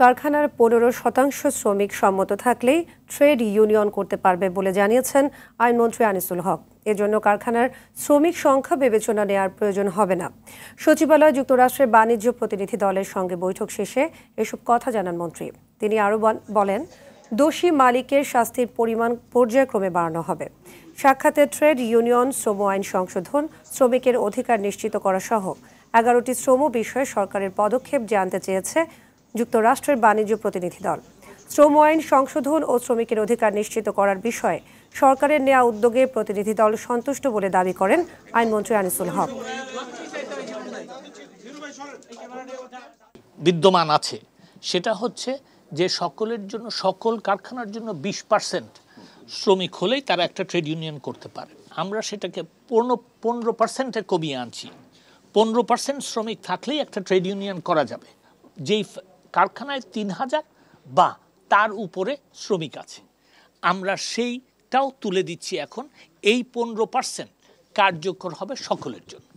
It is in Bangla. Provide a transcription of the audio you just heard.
কারখানার 15% শ্রমিক সম্মত থাকলেই ট্রেড ইউনিয়ন করতে পারবে বলে জানিয়েছেন আইনমন্ত্রী আনিসুল হক। এজন্য কারখানার শ্রমিক সংখ্যা বিবেচনা নেওয়ার প্রয়োজন হবে না। সচিবালয়ে যুক্তরাষ্ট্রের বাণিজ্য প্রতিনিধি দলের সঙ্গে বৈঠক শেষে এসব কথা জানান মন্ত্রী। তিনি আরও বলেন, দোষী মালিকের শাস্তির পরিমাণ পর্যায়ক্রমে বাড়ানো হবে। সাক্ষাতে ট্রেড ইউনিয়ন, শ্রম আইন সংশোধন, শ্রমিকের অধিকার নিশ্চিত করা সহ 11টি শ্রম বিষয়ে সরকারের পদক্ষেপ জানতে চেয়েছে যুক্তরাষ্ট্রের বাণিজ্য প্রতিনিধি দল। শ্রম আইন সংশোধন ও শ্রমিকের অধিকার নিশ্চিত করার বিষয়ে সরকারের নেওয়া উদ্যোগে প্রতিনিধি দল সন্তুষ্ট বলে দাবি করেন আইনমন্ত্রী আনিসুল হক। বিদ্যমান আছে সেটা হচ্ছে যে সকলের জন্য, সকল কারখানার জন্য 20% শ্রমিক হলেই তারা একটা ট্রেড ইউনিয়ন করতে পারে। আমরা সেটাকে 15%-এ কমিয়ে আনছি। 15% শ্রমিক থাকলেই একটা ট্রেড ইউনিয়ন করা যাবে। যেই কারখানায় 3000 বা তার উপরে শ্রমিক আছে, আমরা সেইটাও তুলে দিচ্ছি এখন। এই 15% কার্যকর হবে সকলের জন্য।